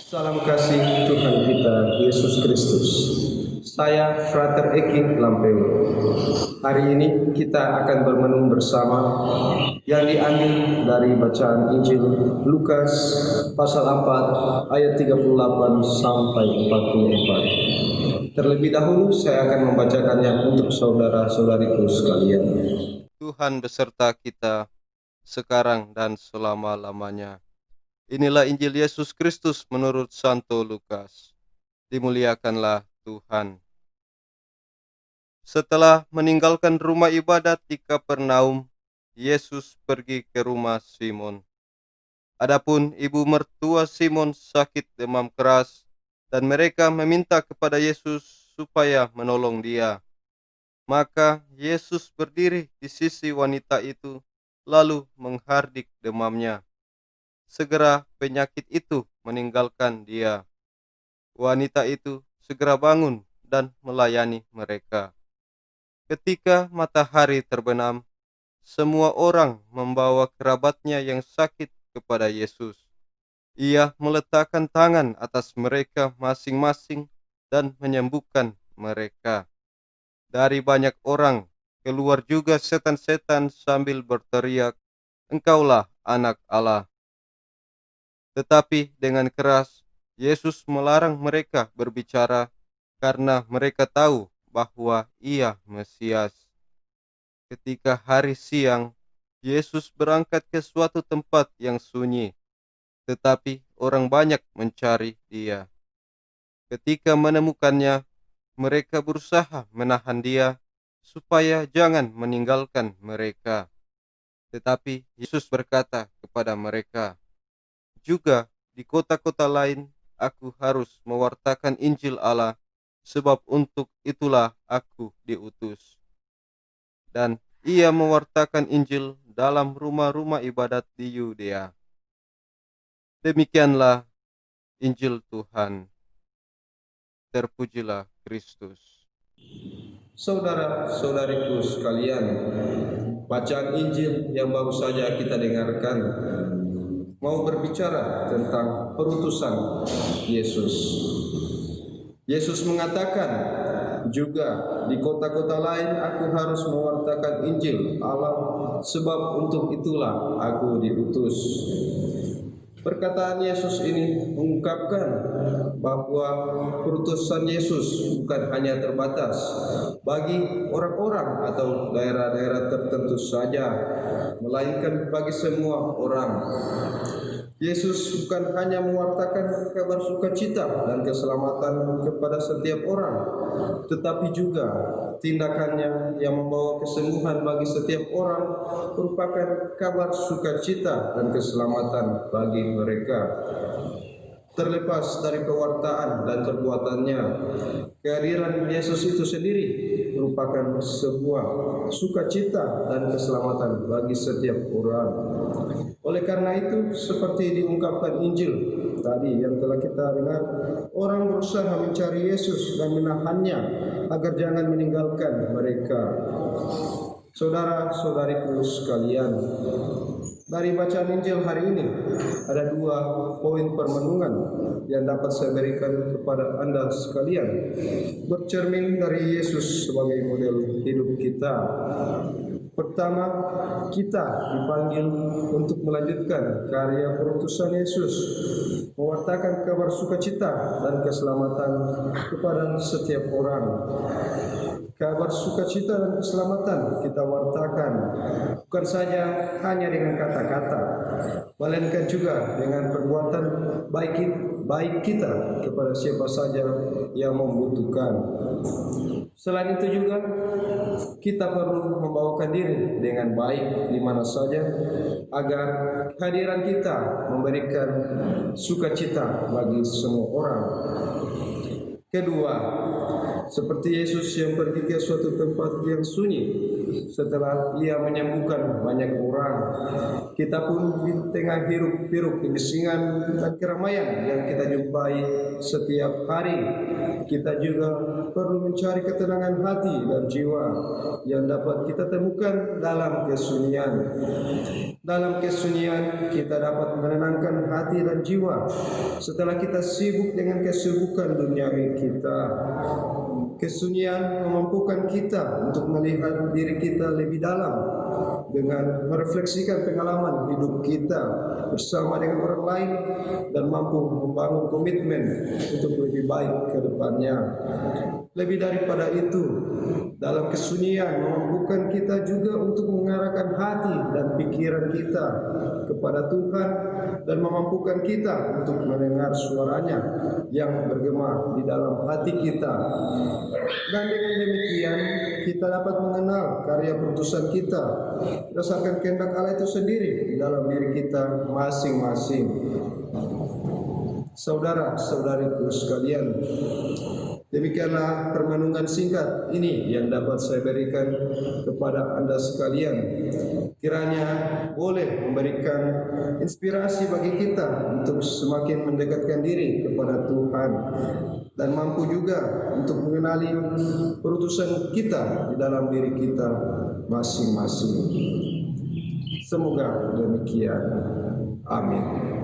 Salam kasih Tuhan kita Yesus Kristus. Saya Frater Eki Lampeu. Hari ini kita akan bermenung bersama yang diambil dari bacaan Injil Lukas pasal 4 ayat 38 sampai 44. Terlebih dahulu saya akan membacakannya untuk saudara-saudariku sekalian. Tuhan beserta kita sekarang dan selama-lamanya. Inilah Injil Yesus Kristus menurut Santo Lukas. Dimuliakanlah Tuhan. Setelah meninggalkan rumah ibadat di Kapernaum, Yesus pergi ke rumah Simon. Adapun ibu mertua Simon sakit demam keras, dan mereka meminta kepada Yesus supaya menolong dia. Maka Yesus berdiri di sisi wanita itu, lalu menghardik demamnya. Segera penyakit itu meninggalkan dia. Wanita itu segera bangun dan melayani mereka. Ketika matahari terbenam, semua orang membawa kerabatnya yang sakit kepada Yesus. Ia meletakkan tangan atas mereka masing-masing dan menyembuhkan mereka. Dari banyak orang keluar juga setan-setan sambil berteriak, "Engkaulah Anak Allah." Tetapi dengan keras Yesus melarang mereka berbicara karena mereka tahu bahwa Ia Mesias. Ketika hari siang, Yesus berangkat ke suatu tempat yang sunyi, tetapi orang banyak mencari Dia. Ketika menemukannya, mereka berusaha menahan Dia supaya jangan meninggalkan mereka. Tetapi Yesus berkata kepada mereka, "Juga di kota-kota lain aku harus mewartakan Injil Allah, sebab untuk itulah aku diutus." Dan ia mewartakan Injil dalam rumah-rumah ibadat di Yudea. Demikianlah Injil Tuhan. Terpujilah Kristus. Saudara-saudariku sekalian, bacaan Injil yang baru saja kita dengarkan mau berbicara tentang perutusan Yesus. Yesus mengatakan, "Juga di kota-kota lain aku harus mewartakan Injil Allah, sebab untuk itulah aku diutus." Perkataan Yesus ini mengungkapkan bahwa perutusan Yesus bukan hanya terbatas bagi orang-orang atau daerah-daerah tertentu saja, melainkan bagi semua orang. Yesus bukan hanya mewartakan kabar sukacita dan keselamatan kepada setiap orang, tetapi juga tindakannya yang membawa kesembuhan bagi setiap orang merupakan kabar sukacita dan keselamatan bagi mereka. Terlepas dari pewartaan dan perbuatannya, kehadiran Yesus itu sendiri merupakan sebuah sukacita dan keselamatan bagi setiap orang. Oleh karena itu, seperti diungkapkan Injil tadi yang telah kita dengar, orang berusaha mencari Yesus dan menahannya agar jangan meninggalkan mereka. Saudara-saudariku sekalian, dari bacaan Injil hari ini ada dua poin permenungan yang dapat saya berikan kepada Anda sekalian, bercermin dari Yesus sebagai model hidup kita. Pertama, kita dipanggil untuk melanjutkan karya perutusan Yesus, mewartakan kabar sukacita dan keselamatan kepada setiap orang. Kabar sukacita dan keselamatan kita wartakan bukan saja hanya dengan kata-kata, melainkan juga dengan perbuatan baik kita kepada siapa saja yang membutuhkan. Selain itu juga kita perlu membawakan diri dengan baik di mana saja agar kehadiran kita memberikan sukacita bagi semua orang. Kedua, seperti Yesus yang pergi ke suatu tempat yang sunyi setelah ia menyembuhkan banyak orang, kita pun di tengah hiruk-pikuk kebisingan dan keramaian yang kita jumpai setiap hari, kita juga perlu mencari ketenangan hati dan jiwa yang dapat kita temukan dalam kesunyian. Dalam kesunyian kita dapat menenangkan hati dan jiwa setelah kita sibuk dengan kesibukan duniawi kita. Kesunyian memampukan kita untuk melihat diri kita lebih dalam dengan merefleksikan pengalaman hidup kita bersama dengan orang lain dan mampu membangun komitmen untuk lebih baik ke depannya. Lebih daripada itu, dalam kesunyian memampukan kita juga untuk mengarahkan hati dan pikiran kita kepada Tuhan dan memampukan kita untuk mendengar suaranya yang bergema di dalam hati kita. Dan dengan demikian kita dapat mengenal karya putusan kita berdasarkan kehendak Allah itu sendiri di dalam diri kita masing-masing. Saudara-saudariku sekalian, demikianlah permenungan singkat ini yang dapat saya berikan kepada Anda sekalian. Kiranya boleh memberikan inspirasi bagi kita untuk semakin mendekatkan diri kepada Tuhan dan mampu juga untuk mengenali perutusan kita di dalam diri kita masing-masing. Semoga demikian. Amin.